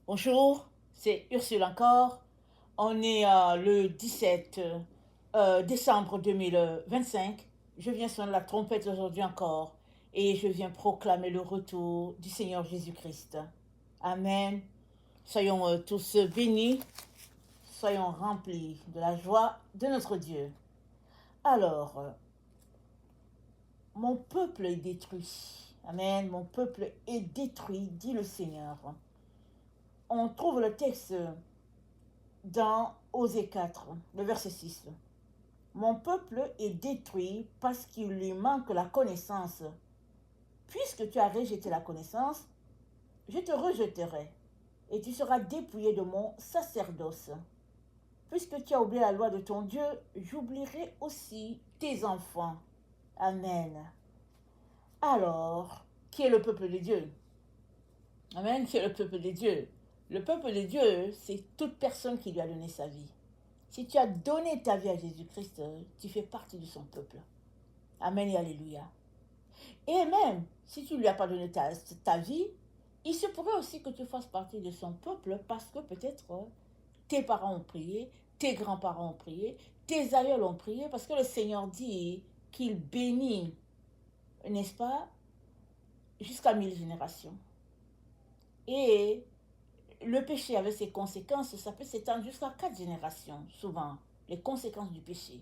Bonjour, c'est Ursule encore. On est le 17 décembre 2025. Je viens sonner la trompette aujourd'hui encore et je viens proclamer le retour du Seigneur Jésus-Christ. Amen. Soyons tous bénis, soyons remplis de la joie de notre Dieu. Alors, mon peuple est détruit. Amen. Mon peuple est détruit, dit le Seigneur. On trouve le texte dans Osée 4, le verset 6. Mon peuple est détruit parce qu'il lui manque la connaissance. Puisque tu as rejeté la connaissance, je te rejetterai et tu seras dépouillé de mon sacerdoce. Puisque tu as oublié la loi de ton Dieu, j'oublierai aussi tes enfants. Amen. Alors, qui est le peuple de Dieu? Amen, qui est le peuple de Dieu? Le peuple de Dieu, c'est toute personne qui lui a donné sa vie. Si tu as donné ta vie à Jésus-Christ, tu fais partie de son peuple. Amen et alléluia. Et même si tu ne lui as pas donné ta vie, il se pourrait aussi que tu fasses partie de son peuple parce que peut-être tes parents ont prié, tes grands-parents ont prié, tes aïeuls ont prié parce que le Seigneur dit qu'il bénit, n'est-ce pas, jusqu'à 1000 générations. Et le péché avec ses conséquences, ça peut s'étendre jusqu'à 4 générations, souvent, les conséquences du péché.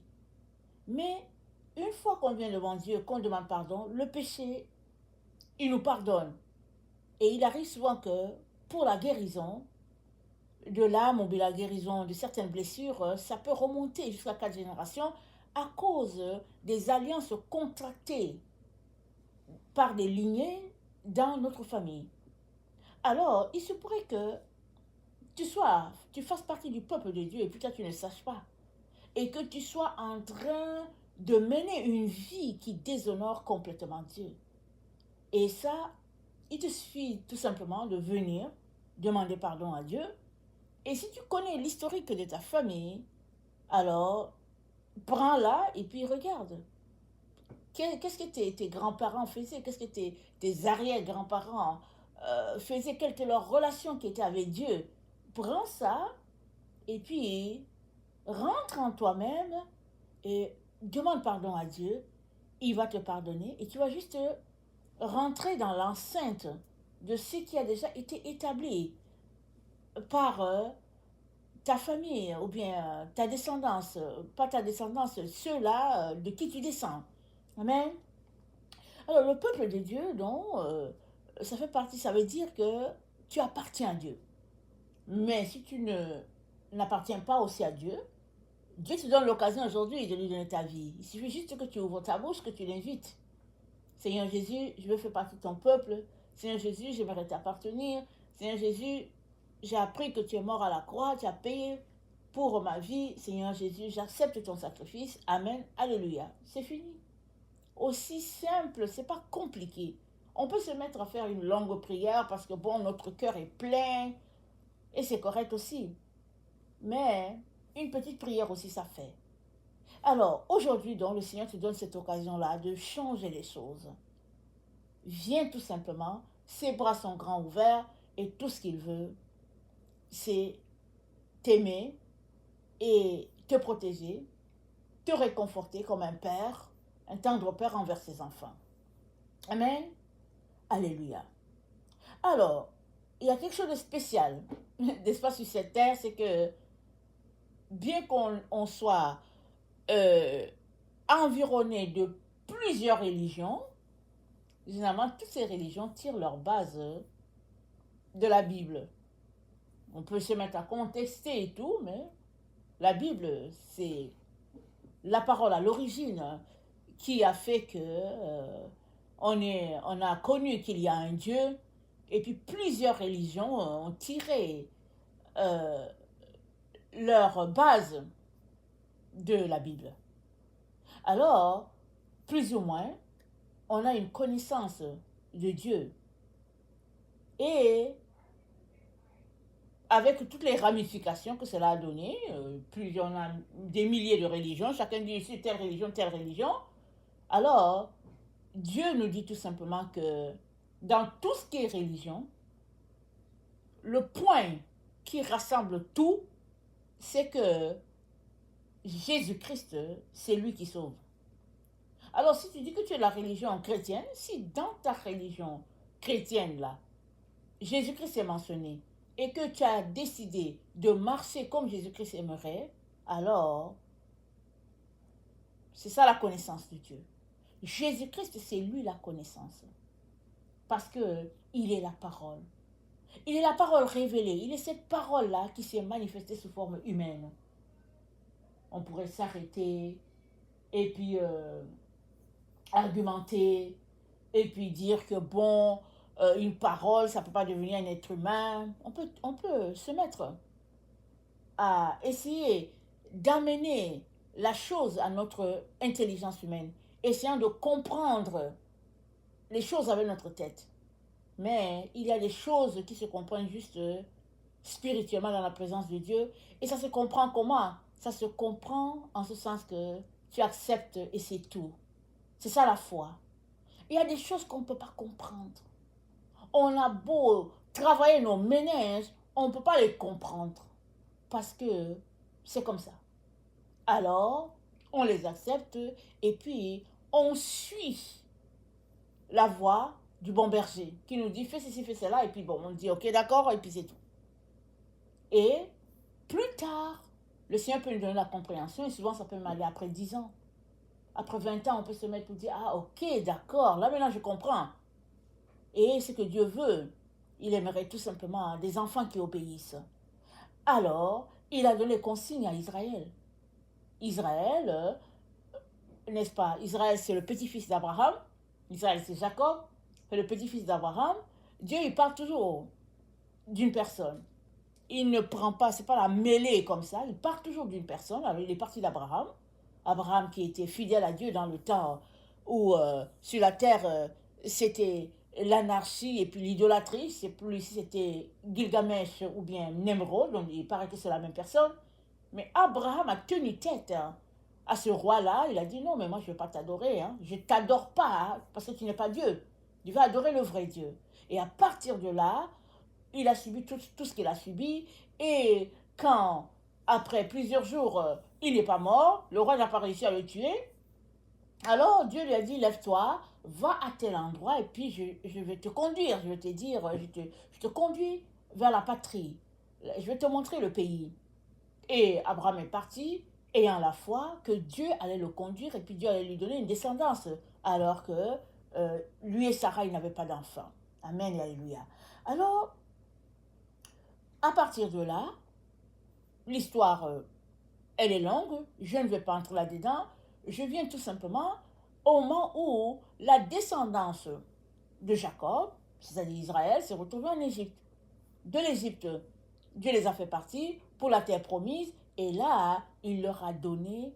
Mais une fois qu'on vient devant Dieu, qu'on demande pardon, le péché, il nous pardonne. Et il arrive souvent que pour la guérison de l'âme ou de la guérison de certaines blessures, ça peut remonter jusqu'à 4 générations à cause des alliances contractées par des lignées dans notre famille. Alors, il se pourrait que tu fasses partie du peuple de Dieu et peut-être tu ne le saches pas. Et que tu sois en train de mener une vie qui déshonore complètement Dieu. Et ça, il te suffit tout simplement de venir demander pardon à Dieu. Et si tu connais l'historique de ta famille, alors prends-la et puis regarde. Qu'est-ce que tes grands-parents faisaient? Qu'est-ce que tes arrière-grands-parents faisaient? Quelle était leur relation qui était avec Dieu? Prends ça et puis rentre en toi-même et demande pardon à Dieu. Il va te pardonner et tu vas juste rentrer dans l'enceinte de ce qui a déjà été établi par ta famille ou bien ta descendance, pas ta descendance, ceux-là de qui tu descends. Amen. Alors le peuple de Dieu, donc, ça fait partie, ça veut dire que tu appartiens à Dieu. Mais si tu n'appartiens pas aussi à Dieu, Dieu te donne l'occasion aujourd'hui de lui donner ta vie. Il suffit juste que tu ouvres ta bouche, que tu l'invites. Seigneur Jésus, je veux faire partie de ton peuple. Seigneur Jésus, j'aimerais t'appartenir. Seigneur Jésus, j'ai appris que tu es mort à la croix, tu as payé pour ma vie. Seigneur Jésus, j'accepte ton sacrifice. Amen. Alléluia. C'est fini. Aussi simple, c'est pas compliqué. On peut se mettre à faire une longue prière parce que bon, notre cœur est plein et c'est correct aussi. Mais une petite prière aussi, ça fait. Alors, aujourd'hui, donc, le Seigneur te donne cette occasion-là de changer les choses. Viens tout simplement, ses bras sont grands ouverts et tout ce qu'il veut, c'est t'aimer et te protéger, te réconforter comme un père, un tendre père envers ses enfants. Amen. Alléluia. Alors, il y a quelque chose de spécial, n'est-ce pas, sur cette terre, c'est que bien qu'on soit euh, environné de plusieurs religions, généralement, toutes ces religions tirent leur base de la Bible. On peut se mettre à contester et tout, mais la Bible, c'est la parole à l'origine qui a fait que on a connu qu'il y a un Dieu, et puis plusieurs religions ont tiré euh, leur base de la Bible. Alors, plus ou moins, on a une connaissance de Dieu. Et avec toutes les ramifications que cela a donné, plus on a des milliers de religions, chacun dit ici telle religion, alors Dieu nous dit tout simplement que dans tout ce qui est religion, le point qui rassemble tout, c'est que Jésus-Christ, c'est lui qui sauve. Alors si tu dis que tu es de la religion chrétienne, si dans ta religion chrétienne là, Jésus-Christ est mentionné et que tu as décidé de marcher comme Jésus-Christ aimerait, alors c'est ça la connaissance de Dieu. Jésus-Christ, c'est lui la connaissance. Parce que il est la parole. Il est la parole révélée. Il est cette parole-là qui s'est manifestée sous forme humaine. On pourrait s'arrêter et puis argumenter et puis dire que bon, une parole, ça ne peut pas devenir un être humain. On peut se mettre à essayer d'amener la chose à notre intelligence humaine, essayant de comprendre les choses avec notre tête. Mais il y a des choses qui se comprennent juste spirituellement dans la présence de Dieu. Et ça se comprend comment? Ça se comprend en ce sens que tu acceptes et c'est tout. C'est ça la foi. Il y a des choses qu'on ne peut pas comprendre. On a beau travailler nos méninges, on ne peut pas les comprendre. Parce que c'est comme ça. Alors, on les accepte et puis on suit la voie du bon berger qui nous dit fais ceci, fais cela, et puis bon, on dit ok, d'accord, et puis c'est tout. Et plus tard, le Seigneur peut nous donner la compréhension, et souvent ça peut m'aller après 10 ans. Après 20 ans, on peut se mettre pour dire ah ok, d'accord, là maintenant je comprends. Et ce que Dieu veut, il aimerait tout simplement des enfants qui obéissent. Alors, il a donné consigne à Israël. Israël, n'est-ce pas? Israël, c'est le petit-fils d'Abraham. Israël, c'est Jacob, c'est le petit-fils d'Abraham. Dieu, il parle toujours d'une personne. Il ne prend pas, c'est pas la mêlée comme ça, il part toujours d'une personne. Alors, il est parti d'Abraham. Abraham qui était fidèle à Dieu dans le temps où sur la terre, c'était l'anarchie et puis l'idolâtrie. C'est plus ici, c'était Gilgamesh ou bien Nemrod, donc il paraît que c'est la même personne. Mais Abraham a tenu tête à ce roi-là. Il a dit non, mais moi je ne vais pas t'adorer. Hein. Je ne t'adore pas hein, parce que tu n'es pas Dieu. Tu vas adorer le vrai Dieu. Et à partir de là, il a subi tout ce qu'il a subi. Et quand, après plusieurs jours, il n'est pas mort, le roi n'a pas réussi à le tuer, alors Dieu lui a dit, lève-toi, va à tel endroit et puis je vais te conduire. Je vais te dire, je te conduis vers la patrie. Je vais te montrer le pays. Et Abraham est parti, ayant la foi que Dieu allait le conduire et puis Dieu allait lui donner une descendance, alors que lui et Sarah, ils n'avaient pas d'enfant. Amen et alléluia. Alors, à partir de là, l'histoire, elle est longue, je ne vais pas entrer là-dedans, je viens tout simplement au moment où la descendance de Jacob, c'est-à-dire Israël, s'est retrouvée en Égypte. De l'Égypte, Dieu les a fait partir pour la terre promise, et là, il leur a donné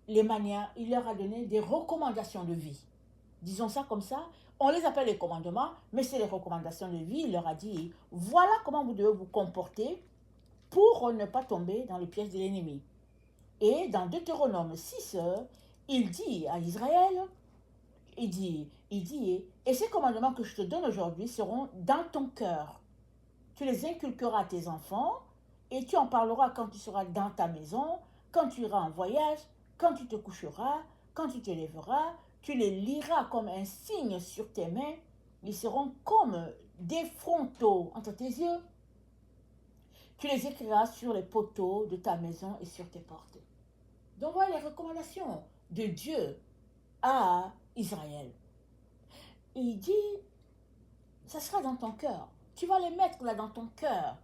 les manières, il leur a donné des recommandations de vie. Disons ça comme ça, on les appelle les commandements, mais c'est les recommandations de vie. Il leur a dit, voilà comment vous devez vous comporter pour ne pas tomber dans le piège de l'ennemi. Et dans Deutéronome 6, il dit à Israël, il dit, et ces commandements que je te donne aujourd'hui seront dans ton cœur. Tu les inculqueras à tes enfants et tu en parleras quand tu seras dans ta maison, quand tu iras en voyage, quand tu te coucheras, quand tu te lèveras. Tu les liras comme un signe sur tes mains. Ils seront comme des frontaux entre tes yeux. Tu les écriras sur les poteaux de ta maison et sur tes portes. Donc voilà les recommandations de Dieu à Israël. Il dit, ça sera dans ton cœur. Tu vas les mettre là dans ton cœur.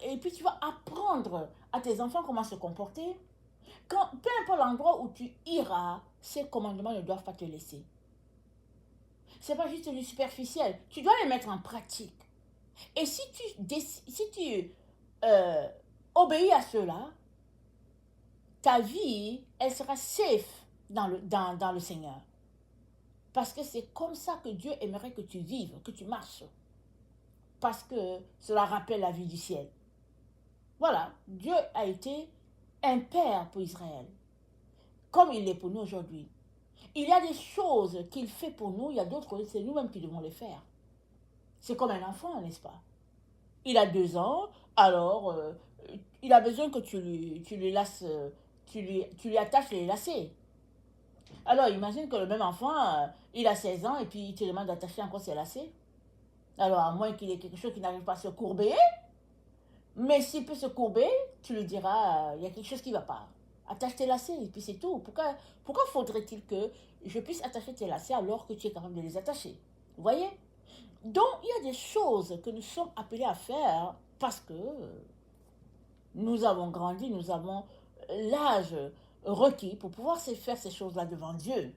Et puis tu vas apprendre à tes enfants comment se comporter. Peu importe l'endroit où tu iras, ces commandements ne doivent pas te laisser. Ce n'est pas juste du superficiel. Tu dois les mettre en pratique. Et si tu obéis à cela, ta vie, elle sera safe dans le Seigneur. Parce que c'est comme ça que Dieu aimerait que tu vives, que tu marches. Parce que cela rappelle la vie du ciel. Voilà, Dieu a été un père pour Israël, comme il l'est pour nous aujourd'hui. Il y a des choses qu'il fait pour nous, il y a d'autres, c'est nous-mêmes qui devons les faire. C'est comme un enfant, n'est-ce pas? il a 2 ans, alors il a besoin que tu lui lasses, tu lui attaches les lacets. Alors imagine que le même enfant, il a 16 ans et puis il te demande d'attacher encore ses lacets. Alors à moins qu'il ait quelque chose qui n'arrive pas à se courber, mais s'il peut se courber, tu lui diras, il y a quelque chose qui ne va pas. Attache tes lacets et puis c'est tout. Pourquoi faudrait-il que je puisse attacher tes lacets alors que tu es capable de les attacher? Vous voyez? Donc il y a des choses que nous sommes appelés à faire parce que nous avons grandi, nous avons l'âge requis pour pouvoir faire ces choses-là devant Dieu.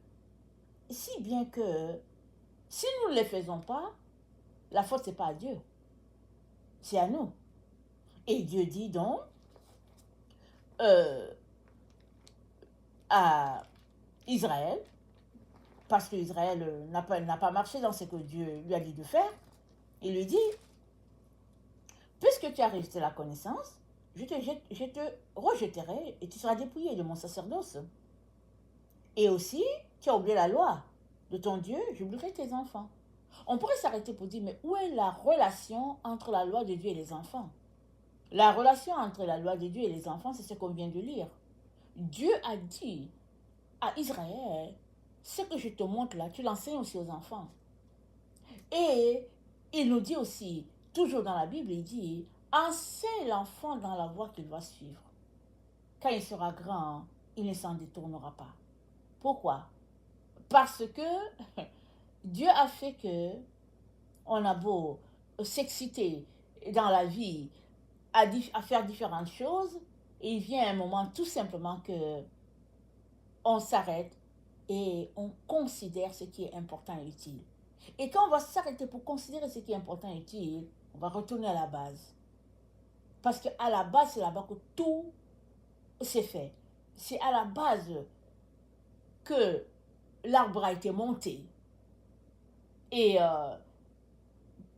Si bien que si nous ne les faisons pas, la faute, c'est pas à Dieu, c'est à nous. Et Dieu dit donc euh, à Israël, parce qu'Israël n'a pas marché dans ce que Dieu lui a dit de faire, il lui dit, puisque tu as rejeté la connaissance, je te rejetterai et tu seras dépouillé de mon sacerdoce. Et aussi, tu as oublié la loi de ton Dieu, j'oublierai tes enfants. On pourrait s'arrêter pour dire, mais où est la relation entre la loi de Dieu et les enfants? La relation entre la loi de Dieu et les enfants, c'est ce qu'on vient de lire. Dieu a dit à Israël, ce que je te montre là, tu l'enseignes aussi aux enfants. Et il nous dit aussi, toujours dans la Bible, il dit, enseigne l'enfant dans la voie qu'il va suivre. Quand il sera grand, il ne s'en détournera pas. Pourquoi? Parce que Dieu a fait que on a beau s'exciter dans la vie à faire différentes choses, et il vient un moment tout simplement que on s'arrête et on considère ce qui est important et utile. Et quand on va s'arrêter pour considérer ce qui est important et utile, on va retourner à la base. Parce qu'à la base, c'est là-bas que tout s'est fait. C'est à la base que l'arbre a été monté. Et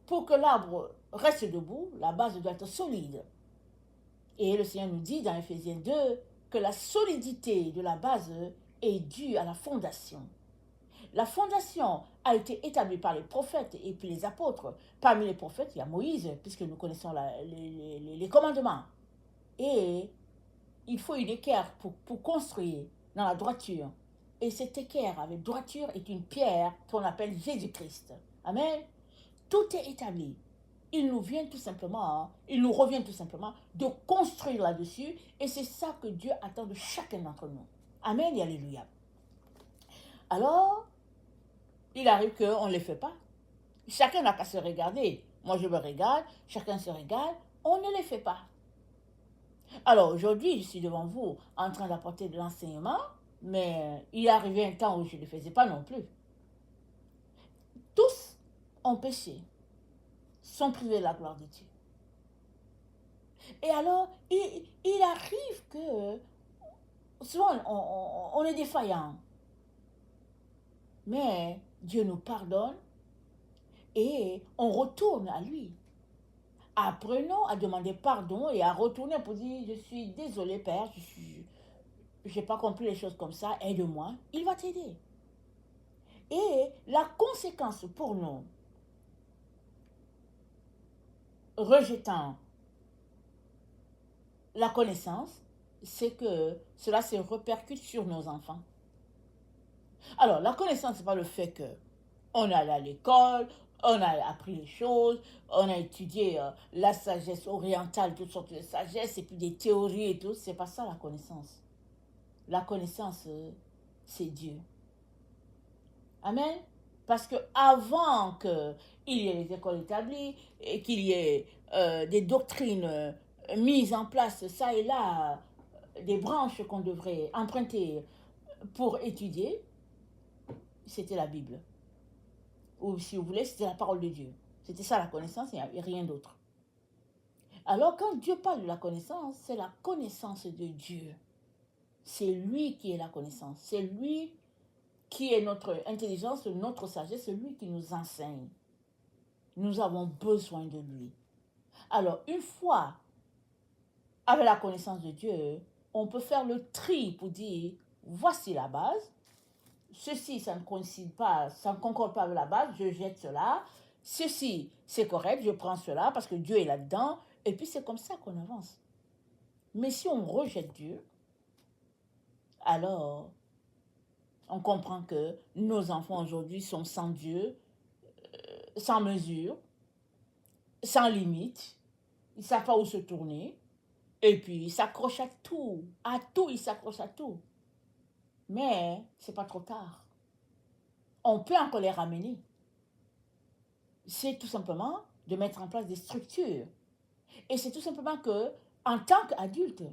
pour que l'arbre reste debout, la base doit être solide. Et le Seigneur nous dit dans Ephésiens 2 que la solidité de la base est due à la fondation. La fondation a été établie par les prophètes et puis les apôtres. Parmi les prophètes, il y a Moïse, puisque nous connaissons les commandements. Et il faut une équerre pour construire dans la droiture. Et cette équerre avec droiture est une pierre qu'on appelle Jésus-Christ. Amen. Tout est établi. Il nous revient tout simplement de construire là-dessus. Et c'est ça que Dieu attend de chacun d'entre nous. Amen et alléluia. Alors, il arrive qu'on ne les fait pas. Chacun n'a qu'à se regarder. Moi, je me regarde, chacun se regarde, on ne les fait pas. Alors, aujourd'hui, je suis devant vous en train d'apporter de l'enseignement, mais il est arrivé un temps où je ne le faisais pas non plus. Tous ont péché, sont privés de la gloire de Dieu. Et alors, il arrive que souvent on est défaillant. Mais Dieu nous pardonne et on retourne à lui. Apprenons à demander pardon et à retourner pour dire, je suis désolé Père, je n'ai pas compris les choses comme ça, aide-moi. Il va t'aider. Et la conséquence pour nous, rejetant la connaissance, c'est que cela se répercute sur nos enfants. Alors, la connaissance, ce n'est pas le fait que on est allé à l'école, on a appris les choses, on a étudié la sagesse orientale, toutes sortes de sagesse, et puis des théories et tout. C'est pas ça la connaissance. La connaissance, c'est Dieu. Amen. Parce que avant qu'il y ait les écoles établies et qu'il y ait des doctrines mises en place, ça et là, des branches qu'on devrait emprunter pour étudier, c'était la Bible. Ou si vous voulez, c'était la parole de Dieu. C'était ça la connaissance et rien d'autre. Alors quand Dieu parle de la connaissance, c'est la connaissance de Dieu. C'est lui qui est la connaissance. C'est lui qui est notre intelligence, notre sagesse, c'est lui qui nous enseigne. Nous avons besoin de lui. Alors une fois avec la connaissance de Dieu, on peut faire le tri pour dire, voici la base. Ceci, ça ne coïncide pas, ça ne concorde pas avec la base, je jette cela. ceci, c'est correct, je prends cela parce que Dieu est là-dedans, et puis c'est comme ça qu'on avance. Mais si on rejette Dieu, alors on comprend que nos enfants aujourd'hui sont sans Dieu, sans mesure, sans limite, ils ne savent pas où se tourner, et puis ils s'accrochent à tout, ils s'accrochent à tout. Mais c'est pas trop tard. On peut encore les ramener. C'est tout simplement de mettre en place des structures. Et c'est tout simplement que, en tant qu'adulte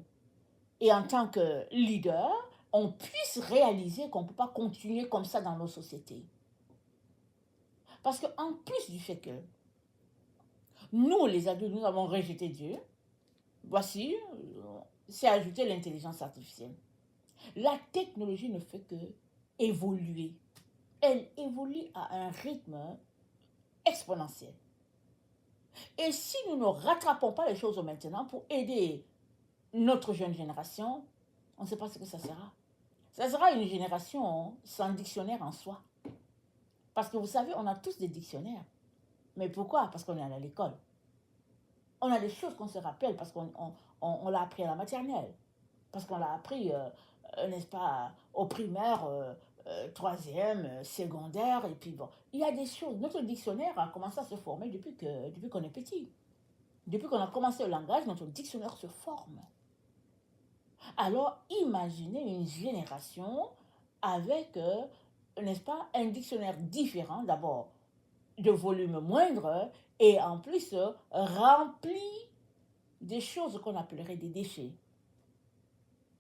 et en tant que leader, on puisse réaliser qu'on ne peut pas continuer comme ça dans nos sociétés. Parce qu'en plus du fait que nous, les adultes, nous avons rejeté Dieu, voici, c'est ajouter l'intelligence artificielle. La technologie ne fait que évoluer. Elle évolue à un rythme exponentiel. Et si nous ne rattrapons pas les choses maintenant pour aider notre jeune génération, on ne sait pas ce que ça sera. Ça sera une génération sans dictionnaire en soi. Parce que vous savez, on a tous des dictionnaires. Mais pourquoi? Parce qu'on est allé à l'école. On a des choses qu'on se rappelle parce qu'on l'a appris à la maternelle. Parce qu'on l'a appris, n'est-ce pas, au primaire, troisième, secondaire, et puis bon. Il y a des choses. Notre dictionnaire a commencé à se former depuis qu'on est petit. Depuis qu'on a commencé le langage, notre dictionnaire se forme. Alors, imaginez une génération avec, n'est-ce pas, un dictionnaire différent, d'abord de volume moindre, et en plus rempli des choses qu'on appellerait des déchets.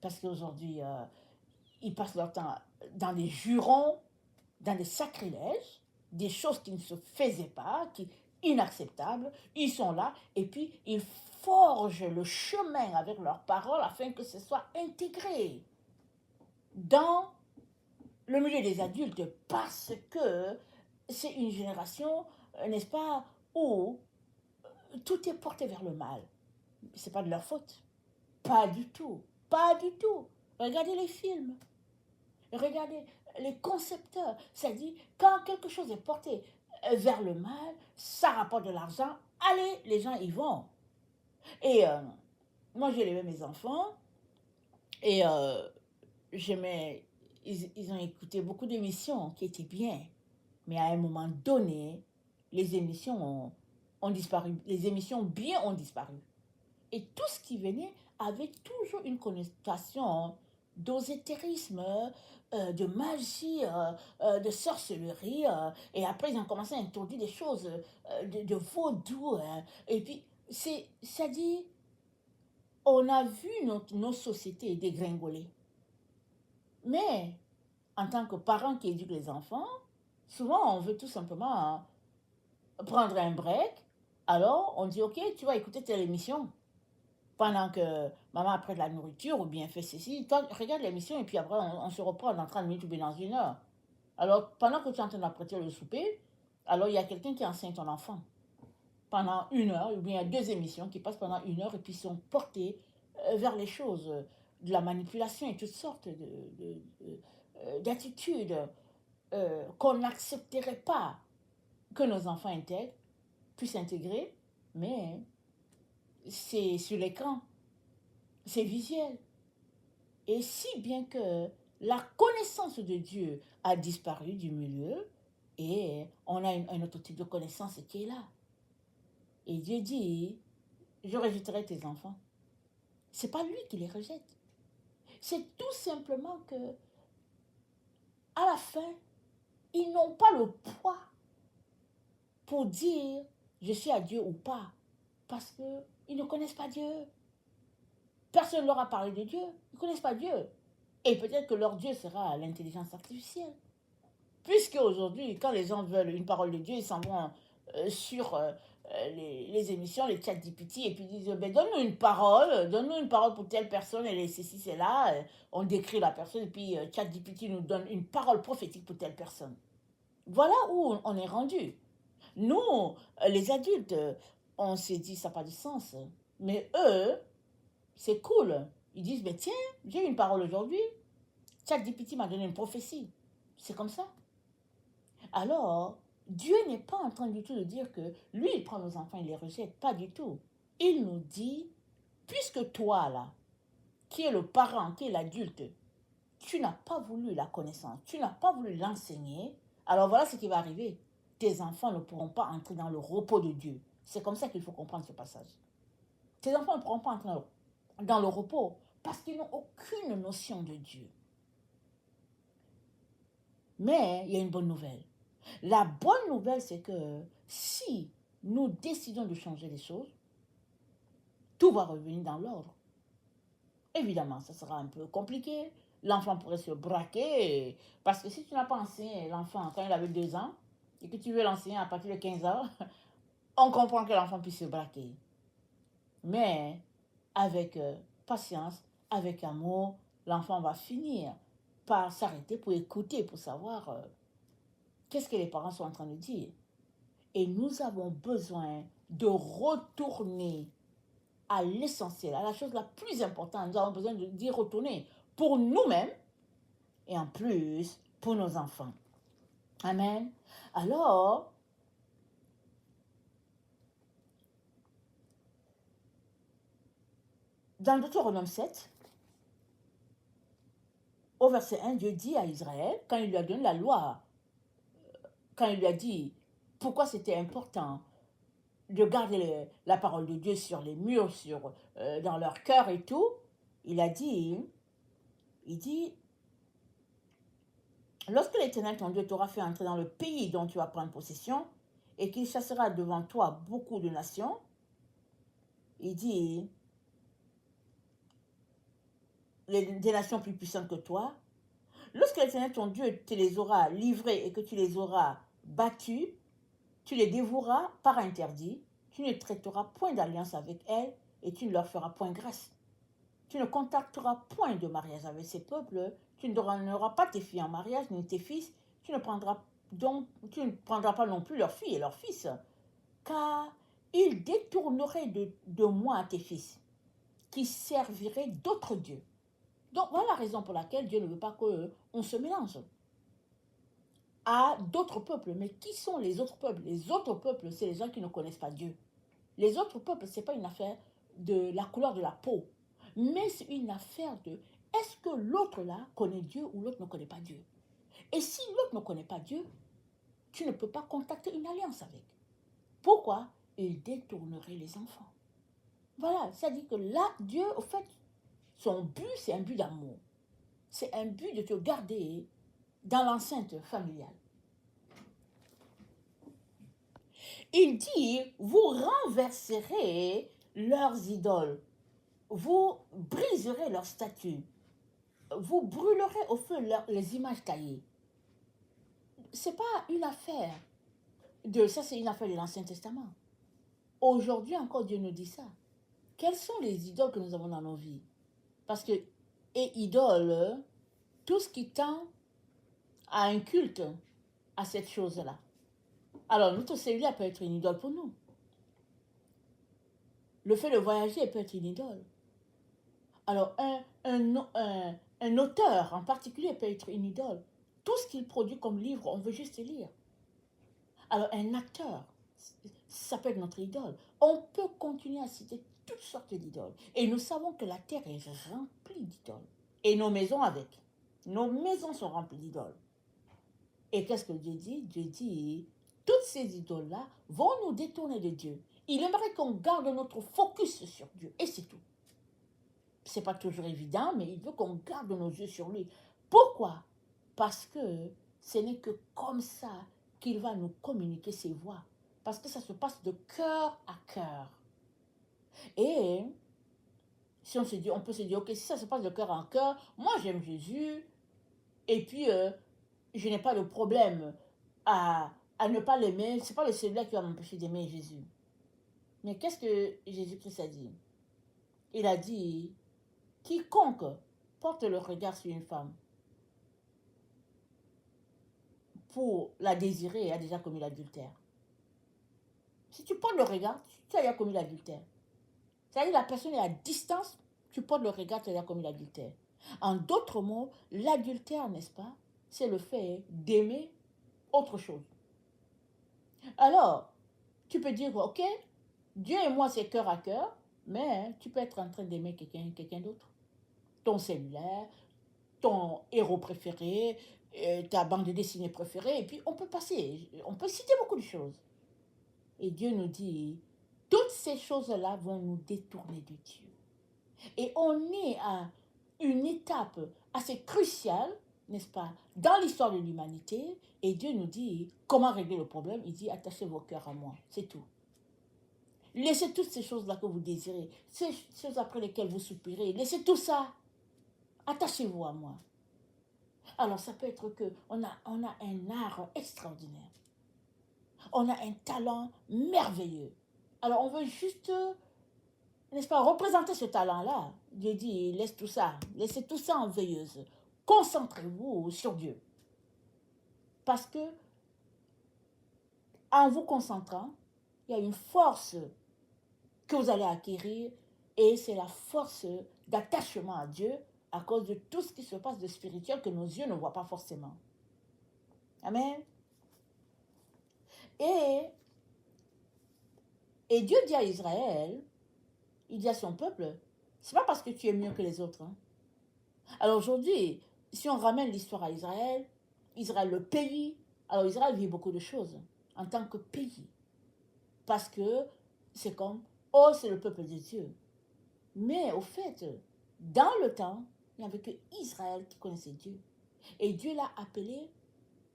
Parce qu'aujourd'hui, ils passent leur temps dans des jurons, dans des sacrilèges, des choses qui ne se faisaient pas, qui inacceptables. Ils sont là et puis ils forgent le chemin avec leurs paroles afin que ce soit intégré dans le milieu des adultes parce que c'est une génération, n'est-ce pas, où tout est porté vers le mal. C'est pas de leur faute. Pas du tout. Pas du tout. Regardez les films. Regardez les concepteurs. C'est-à-dire, quand quelque chose est porté vers le mal, ça rapporte de l'argent. Allez, les gens y vont. Et moi, j'ai élevé mes enfants et j'aimais. Ils ont écouté beaucoup d'émissions qui étaient bien. Mais à un moment donné, les émissions ont disparu. Les émissions bien ont disparu. Et tout ce qui venait avait toujours une connotation d'osétérisme, de magie, de sorcellerie. Et après, ils ont commencé à introduire des choses de vaudou. Et puis, ça dit, on a vu nos sociétés dégringoler. Mais, en tant que parents qui éduquent les enfants, souvent, on veut tout simplement prendre un break. Alors, on dit, OK, tu vas écouter telle émission pendant que maman a pris de la nourriture ou bien fait ceci. Toi, regarde l'émission et puis après, on se reprend dans 30 minutes ou bien dans une heure. Alors, pendant que tu es en train d'apprêter le souper, alors il y a quelqu'un qui enseigne ton enfant pendant une heure, ou bien il y a deux émissions qui passent pendant une heure et puis sont portées vers les choses, de la manipulation et toutes sortes d'attitudes qu'on n'accepterait pas que nos enfants intègrent, puissent intégrer, mais c'est sur l'écran, c'est visuel. Et si bien que la connaissance de Dieu a disparu du milieu et on a un autre type de connaissance qui est là. Et Dieu dit, je rejetterai tes enfants. C'est pas lui qui les rejette. C'est tout simplement que, à la fin, ils n'ont pas le poids pour dire je suis à Dieu ou pas. Parce qu'ils ne connaissent pas Dieu. Personne ne leur a parlé de Dieu. Ils ne connaissent pas Dieu. Et peut-être que leur Dieu sera l'intelligence artificielle. Puisque aujourd'hui, quand les gens veulent une parole de Dieu, ils s'en vont sur les émissions, les chats GPT, et puis ils disent ben, donne-nous une parole pour telle personne, et ceci, c'est là. On décrit la personne, et puis chat GPT nous donne une parole prophétique pour telle personne. Voilà où on est rendu. Nous, les adultes, on s'est dit ça n'a pas de sens. Mais eux, c'est cool. Ils disent ben, tiens, j'ai une parole aujourd'hui. ChatGPT m'a donné une prophétie. C'est comme ça. Alors, Dieu n'est pas en train du tout de dire que lui, il prend nos enfants, il les rejette. Pas du tout. Il nous dit, puisque toi, là, qui es le parent, qui est l'adulte, tu n'as pas voulu la connaissance, tu n'as pas voulu l'enseigner, alors voilà ce qui va arriver. Tes enfants ne pourront pas entrer dans le repos de Dieu. C'est comme ça qu'il faut comprendre ce passage. Tes enfants ne pourront pas entrer dans le repos parce qu'ils n'ont aucune notion de Dieu. Mais il y a une bonne nouvelle. La bonne nouvelle, c'est que si nous décidons de changer les choses, tout va revenir dans l'ordre. Évidemment, ça sera un peu compliqué. L'enfant pourrait se braquer. Parce que si tu n'as pas enseigné l'enfant quand il avait 2 ans et que tu veux l'enseigner à partir de 15 ans, on comprend que l'enfant puisse se braquer. Mais avec patience, avec amour, l'enfant va finir par s'arrêter pour écouter, pour savoir qu'est-ce que les parents sont en train de dire. Et nous avons besoin de retourner à l'essentiel, à la chose la plus importante. Nous avons besoin d'y retourner pour nous-mêmes et en plus pour nos enfants. Amen. Alors, dans Deutéronome 7, au verset 1, Dieu dit à Israël, quand il lui a donné la loi, quand il lui a dit pourquoi c'était important de garder la parole de Dieu sur les murs, dans leur cœur et tout, il dit, lorsque l'Éternel ton Dieu t'aura fait entrer dans le pays dont tu vas prendre possession, et qu'il chassera devant toi beaucoup de nations, il dit, des nations plus puissantes que toi, lorsque l'Éternel ton Dieu te les aura livrés et que tu les auras battus, tu les dévoueras par interdit, tu ne traiteras point d'alliance avec elles et tu ne leur feras point grâce. Tu ne contacteras point de mariage avec ces peuples, tu ne donneras pas tes filles en mariage, ni tes fils, tu ne prendras pas non plus leurs filles et leurs fils, car ils détourneraient de moi tes fils, qui serviraient d'autres dieux. Donc voilà la raison pour laquelle Dieu ne veut pas qu'on se mélange à d'autres peuples. Mais qui sont les autres peuples? Les autres peuples, c'est les gens qui ne connaissent pas Dieu. Les autres peuples, ce n'est pas une affaire de la couleur de la peau, mais c'est une affaire de est-ce que l'autre là connaît Dieu ou l'autre ne connaît pas Dieu. Et si l'autre ne connaît pas Dieu, tu ne peux pas contacter une alliance avec. Pourquoi? Il détournerait les enfants. Voilà, ça dit que là, Dieu, au fait, son but, c'est un but d'amour. C'est un but de te garder dans l'enceinte familiale. Il dit, vous renverserez leurs idoles, vous briserez leurs statues, vous brûlerez au feu les images taillées. C'est pas une affaire ça, c'est une affaire de l'Ancien Testament. Aujourd'hui encore, Dieu nous dit ça. Quelles sont les idoles que nous avons dans nos vies? Parce que, et idole, tout ce qui tend à un culte à cette chose-là. Alors, notre cellulaire peut être une idole pour nous. Le fait de voyager peut être une idole. Alors, un auteur en particulier peut être une idole. Tout ce qu'il produit comme livre, on veut juste lire. Alors, un acteur, ça peut être notre idole. On peut continuer à citer toutes sortes d'idoles. Et nous savons que la terre est remplie d'idoles. Et nos maisons avec. Nos maisons sont remplies d'idoles. Et qu'est-ce que Dieu dit? Dieu dit, toutes ces idoles-là vont nous détourner de Dieu. Il aimerait qu'on garde notre focus sur Dieu. Et c'est tout. C'est pas toujours évident, mais il veut qu'on garde nos yeux sur lui. Pourquoi? Parce que ce n'est que comme ça qu'il va nous communiquer ses voix. Parce que ça se passe de cœur à cœur. Et si on peut se dire, ok, si ça se passe de cœur à cœur, moi j'aime Jésus, et puis je n'ai pas de problème à ne pas l'aimer. Ce n'est pas le cellulaire qui va m'empêcher d'aimer Jésus. Mais qu'est-ce que Jésus-Christ a dit? Il a dit, quiconque porte le regard sur une femme pour la désirer et a déjà commis l'adultère. Si tu portes le regard, tu as déjà commis l'adultère. C'est-à-dire la personne est à distance, tu portes le regard, tu as déjà commis l'adultère. En d'autres mots, l'adultère, n'est-ce pas, c'est le fait d'aimer autre chose. Alors, tu peux dire, ok, Dieu et moi, c'est cœur à cœur, mais tu peux être en train d'aimer quelqu'un d'autre. Ton cellulaire, ton héros préféré, ta bande dessinée préférée, et puis on peut citer beaucoup de choses. Et Dieu nous dit, toutes ces choses-là vont nous détourner de Dieu. Et on est à une étape assez cruciale, n'est-ce pas, dans l'histoire de l'humanité. Et Dieu nous dit, comment régler le problème? Il dit, attachez vos cœurs à moi, c'est tout. Laissez toutes ces choses-là que vous désirez, ces choses après lesquelles vous soupirez, laissez tout ça. Attachez-vous à moi. Alors ça peut être que on a un art extraordinaire. On a un talent merveilleux. Alors on veut juste, n'est-ce pas, représenter ce talent-là. Dieu dit, laisse tout ça, laissez tout ça en veilleuse. Concentrez-vous sur Dieu. Parce que en vous concentrant, il y a une force que vous allez acquérir et c'est la force d'attachement à Dieu à cause de tout ce qui se passe de spirituel que nos yeux ne voient pas forcément. Amen. Et, et Dieu dit à Israël, il dit à son peuple, c'est pas parce que tu es mieux que les autres. Hein. Alors aujourd'hui, si on ramène l'histoire à Israël, Israël le pays, alors Israël vit beaucoup de choses en tant que pays. Parce que c'est comme, oh c'est le peuple de Dieu. Mais au fait, dans le temps, il n'y avait que Israël qui connaissait Dieu. Et Dieu l'a appelé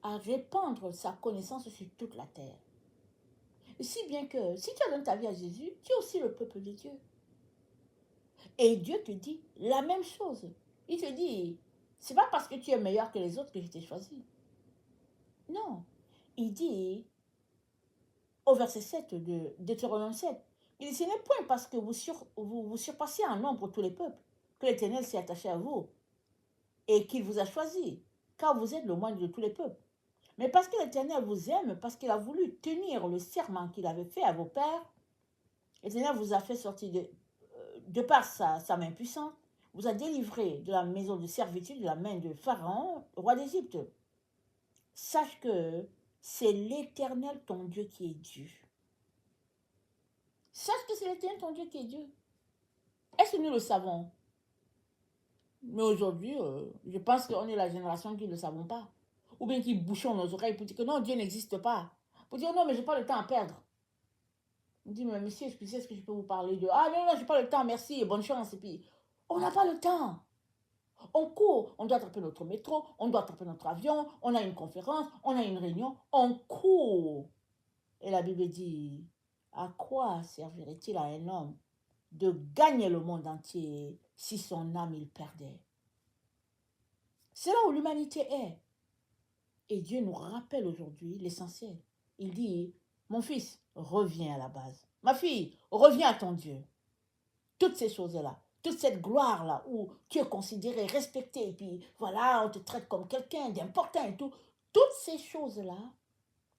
à répandre sa connaissance sur toute la terre. Si bien que si tu donnes ta vie à Jésus, tu es aussi le peuple de Dieu. Et Dieu te dit la même chose. Il te dit, c'est pas parce que tu es meilleur que les autres que je t'ai choisi. Non. Il dit, au verset 7 de Deutéronome 7, il dit, ce n'est point parce que vous surpassez en nombre tous les peuples que l'Éternel s'est attaché à vous et qu'il vous a choisi, car vous êtes le moindre de tous les peuples. Mais parce que l'Éternel vous aime, parce qu'il a voulu tenir le serment qu'il avait fait à vos pères, l'Éternel vous a fait sortir de par sa main puissante, vous a délivré de la maison de servitude, de la main de Pharaon, roi d'Égypte. Sache que c'est l'Éternel ton Dieu qui est Dieu. Sache que c'est l'Éternel ton Dieu qui est Dieu. Est-ce que nous le savons? Mais aujourd'hui, je pense qu'on est la génération qui ne le savons pas. Ou bien qui bouchons nos oreilles pour dire que non, Dieu n'existe pas. Pour dire non, mais je n'ai pas le temps à perdre. On dit, mais monsieur, excusez, est-ce que je peux vous parler de... Ah non, non, je n'ai pas le temps, merci, bonne chance. Et puis, on n'a pas le temps. On court, on doit attraper notre métro, on doit attraper notre avion, on a une conférence, on a une réunion, on court. Et la Bible dit, à quoi servirait-il à un homme de gagner le monde entier si son âme il perdait? C'est là où l'humanité est. Et Dieu nous rappelle aujourd'hui l'essentiel. Il dit, mon fils, reviens à la base. Ma fille, reviens à ton Dieu. Toutes ces choses-là, toute cette gloire-là, où tu es considéré, respecté, et puis voilà, on te traite comme quelqu'un d'important et tout. Toutes ces choses-là,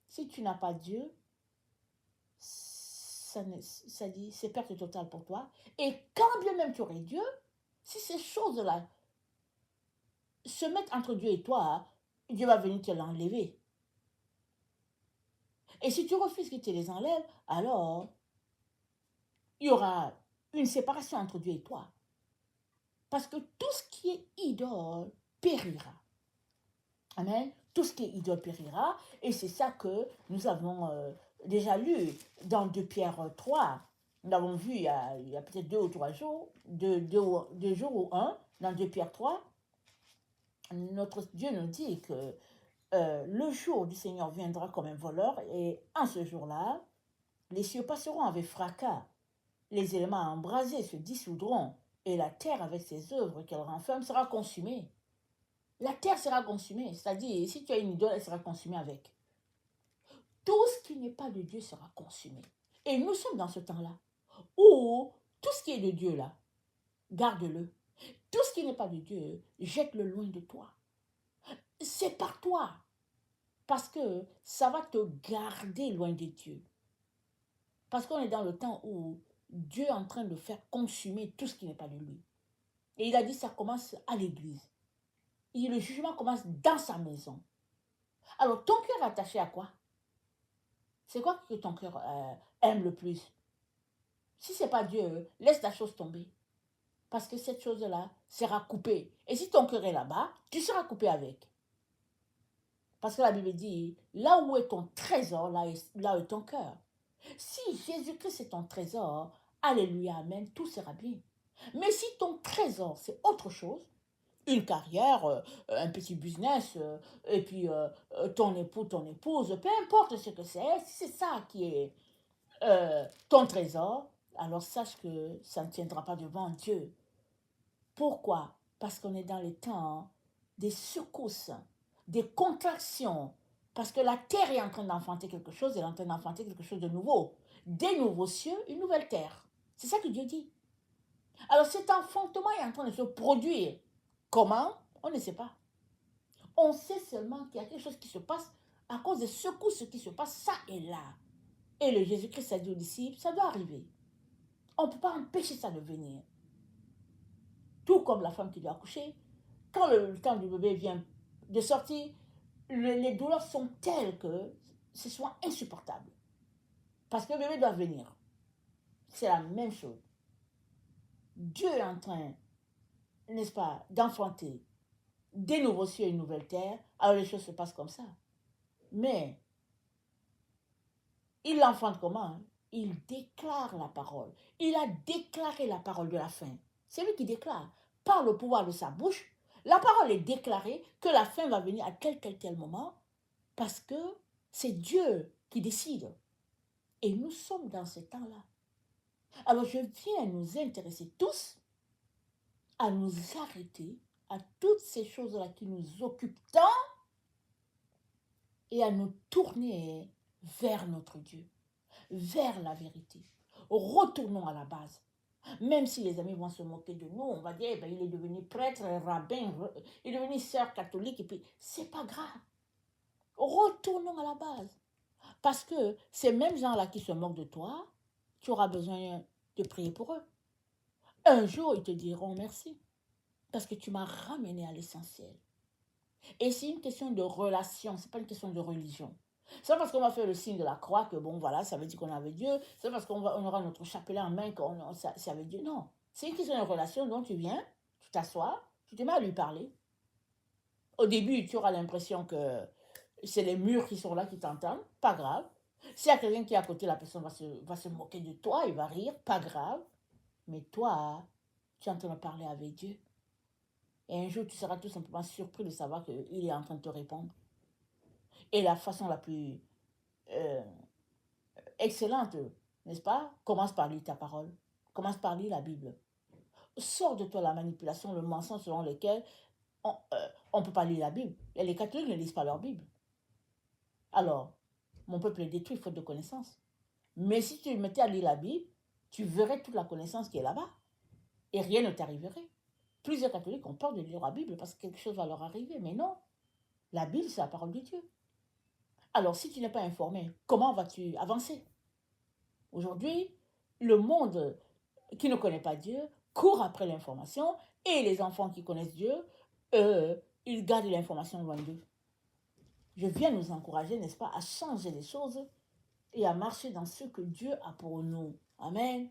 si tu n'as pas Dieu, ça dit, c'est perte totale pour toi. Et quand bien même tu aurais Dieu, si ces choses-là se mettent entre Dieu et toi, Dieu va venir te l'enlever. Et si tu refuses qu'il te les enlève, alors il y aura une séparation entre Dieu et toi. Parce que tout ce qui est idole périra. Amen. Tout ce qui est idole périra. Et c'est ça que nous avons déjà lu dans 2 Pierre 3. Nous l'avons vu il y a peut-être 2 ou 3 jours, 2 jours ou 1, dans 2 Pierre 3. Notre Dieu nous dit que le jour du Seigneur viendra comme un voleur et en ce jour-là, les cieux passeront avec fracas, les éléments embrasés se dissoudront et la terre avec ses œuvres qu'elle renferme sera consumée. La terre sera consumée, c'est-à-dire si tu as une idole, elle sera consumée avec. Tout ce qui n'est pas de Dieu sera consumé. Et nous sommes dans ce temps-là où tout ce qui est de Dieu là, garde-le. Tout ce qui n'est pas de Dieu, jette-le loin de toi. Sépare-toi. Parce que ça va te garder loin de Dieu. Parce qu'on est dans le temps où Dieu est en train de faire consumer tout ce qui n'est pas de lui. Et il a dit ça commence à l'église. Et le jugement commence dans sa maison. Alors ton cœur est attaché à quoi? C'est quoi que ton cœur aime le plus? Si ce n'est pas Dieu, laisse la chose tomber. Parce que cette chose-là sera coupée. Et si ton cœur est là-bas, tu seras coupé avec. Parce que la Bible dit, là où est ton trésor, là est ton cœur. Si Jésus-Christ est ton trésor, alléluia, amen, tout sera bien. Mais si ton trésor, c'est autre chose, une carrière, un petit business, et puis ton époux, ton épouse, peu importe ce que c'est, si c'est ça qui est ton trésor, alors sache que ça ne tiendra pas devant Dieu. Pourquoi? Parce qu'on est dans les temps des secousses, des contractions, parce que la terre est en train d'enfanter quelque chose, elle est en train d'enfanter quelque chose de nouveau. Des nouveaux cieux, une nouvelle terre. C'est ça que Dieu dit. Alors cet enfantement est en train de se produire. Comment? On ne sait pas. On sait seulement qu'il y a quelque chose qui se passe à cause des secousses qui se passent ça et là. Et le Jésus-Christ a dit aux disciples, ça doit arriver. On ne peut pas empêcher ça de venir. Tout comme la femme qui doit accoucher, quand le temps du bébé vient de sortir, les douleurs sont telles que ce soit insupportable. Parce que le bébé doit venir. C'est la même chose. Dieu est en train, n'est-ce pas, d'enfanter des nouveaux cieux et une nouvelle terre. Alors les choses se passent comme ça. Mais il l'enfante comment? Il déclare la parole. Il a déclaré la parole de la fin. C'est lui qui déclare. Par le pouvoir de sa bouche, la parole est déclarée que la fin va venir à tel moment parce que c'est Dieu qui décide. Et nous sommes dans ce temps-là. Alors je viens nous intéresser tous à nous arrêter à toutes ces choses-là qui nous occupent tant et à nous tourner vers notre Dieu, vers la vérité. Retournons à la base. Même si les amis vont se moquer de nous, on va dire, eh ben, il est devenu prêtre, rabbin, il est devenu sœur catholique, et puis c'est pas grave. Retournons à la base. Parce que ces mêmes gens-là qui se moquent de toi, tu auras besoin de prier pour eux. Un jour, ils te diront merci. Parce que tu m'as ramené à l'essentiel. Et c'est une question de relation, c'est pas une question de religion. C'est pas parce qu'on va faire le signe de la croix que bon voilà, ça veut dire qu'on est avec Dieu. C'est pas parce qu'on aura notre chapelet en main qu'on c'est avec Dieu. Non. C'est une question de relation dont tu viens, tu t'assois, tu te mets à lui parler. Au début, tu auras l'impression que c'est les murs qui sont là qui t'entendent, pas grave. S'il y a quelqu'un qui est à côté, la personne va se moquer de toi, il va rire, pas grave. Mais toi, tu es en train de parler avec Dieu. Et un jour, tu seras tout simplement surpris de savoir qu'il est en train de te répondre. Et la façon la plus euh, excellente, n'est-ce pas? Commence par lire ta parole. Commence par lire la Bible. Sors de toi la manipulation, le mensonge selon lequel on ne peut pas lire la Bible. Et les catholiques ne lisent pas leur Bible. Alors, mon peuple est détruit faute de connaissance. Mais si tu mettais à lire la Bible, tu verrais toute la connaissance qui est là-bas. Et rien ne t'arriverait. Plusieurs catholiques ont peur de lire la Bible parce que quelque chose va leur arriver. Mais non, la Bible, c'est la parole de Dieu. Alors, si tu n'es pas informé, comment vas-tu avancer? Aujourd'hui, le monde qui ne connaît pas Dieu court après l'information et les enfants qui connaissent Dieu, ils gardent l'information loin d'eux. Je viens nous encourager, n'est-ce pas, à changer les choses et à marcher dans ce que Dieu a pour nous. Amen.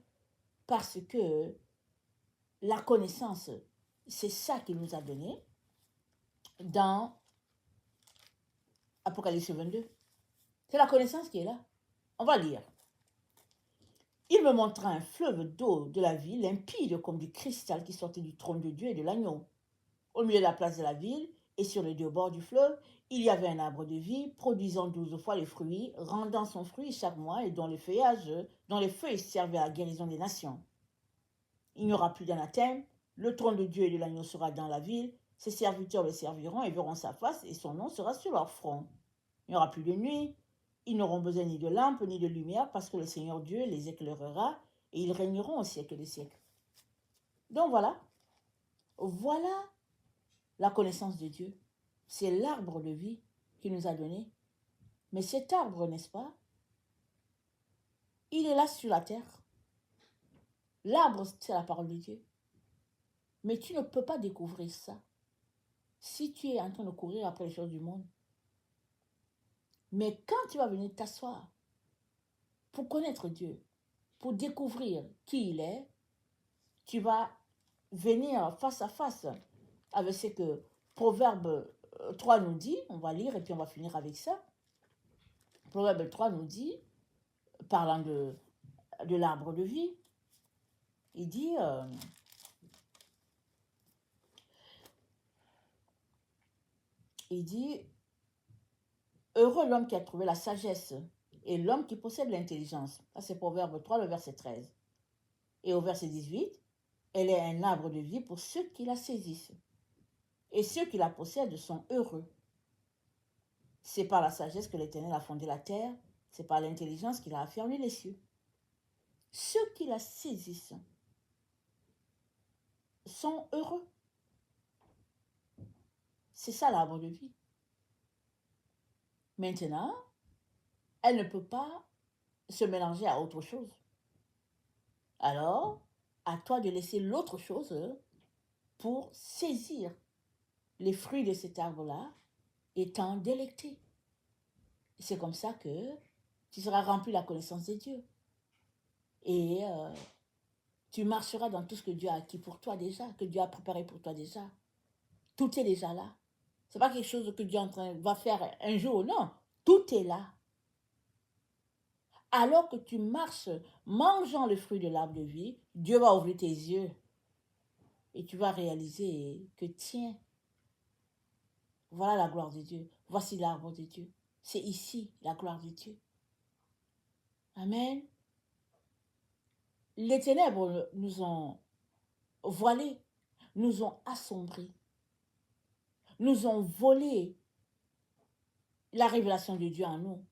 Parce que la connaissance, c'est ça qu'il nous a donné dans Apocalypse 22. C'est la connaissance qui est là. On va lire. Il me montra un fleuve d'eau de la ville, limpide comme du cristal qui sortait du trône de Dieu et de l'agneau. Au milieu de la place de la ville et sur les deux bords du fleuve, il y avait un arbre de vie produisant 12 fois les fruits, rendant son fruit chaque mois et dont les feuilles servaient à la guérison des nations. Il n'y aura plus d'anathème, le trône de Dieu et de l'agneau sera dans la ville, ses serviteurs le serviront et verront sa face et son nom sera sur leur front. Il n'y aura plus de nuit, ils n'auront besoin ni de lampe ni de lumière parce que le Seigneur Dieu les éclairera et ils régneront au siècle des siècles. Donc voilà la connaissance de Dieu. C'est l'arbre de vie qu'il nous a donné. Mais cet arbre, n'est-ce pas, il est là sur la terre. L'arbre, c'est la parole de Dieu. Mais tu ne peux pas découvrir ça si tu es en train de courir après les choses du monde. Mais quand tu vas venir t'asseoir pour connaître Dieu, pour découvrir qui il est, tu vas venir face à face avec ce que Proverbe 3 nous dit. On va lire et puis on va finir avec ça. Proverbe 3 nous dit, parlant de l'arbre de vie, il dit, heureux l'homme qui a trouvé la sagesse et l'homme qui possède l'intelligence. Ça, c'est Proverbe 3, le verset 13. Et au verset 18, elle est un arbre de vie pour ceux qui la saisissent. Et ceux qui la possèdent sont heureux. C'est par la sagesse que l'Éternel a fondé la terre, c'est par l'intelligence qu'il a affermi les cieux. Ceux qui la saisissent sont heureux. C'est ça l'arbre de vie. Maintenant, elle ne peut pas se mélanger à autre chose. Alors, à toi de laisser l'autre chose pour saisir les fruits de cet arbre-là et t'en délecter. C'est comme ça que tu seras rempli de la connaissance de Dieu. Et tu marcheras dans tout ce que Dieu a acquis pour toi déjà, que Dieu a préparé pour toi déjà. Tout est déjà là. Ce n'est pas quelque chose que Dieu va faire un jour, non. Tout est là. Alors que tu marches, mangeant le fruit de l'arbre de vie, Dieu va ouvrir tes yeux. Et tu vas réaliser que tiens, voilà la gloire de Dieu. Voici l'arbre de Dieu. C'est ici la gloire de Dieu. Amen. Les ténèbres nous ont voilés, nous ont assombris, nous ont volé la révélation de Dieu en nous.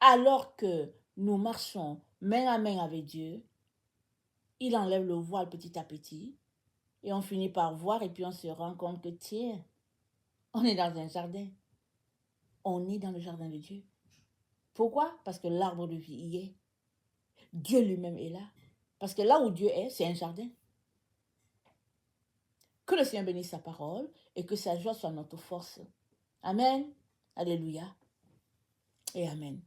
Alors que nous marchons main à main avec Dieu, il enlève le voile petit à petit et on finit par voir et puis on se rend compte que tiens, on est dans un jardin. On est dans le jardin de Dieu. Pourquoi? Parce que l'arbre de vie y est. Dieu lui-même est là. Parce que là où Dieu est, c'est un jardin. Que le Seigneur bénisse sa parole et que sa joie soit notre force. Amen. Alléluia. Et amen.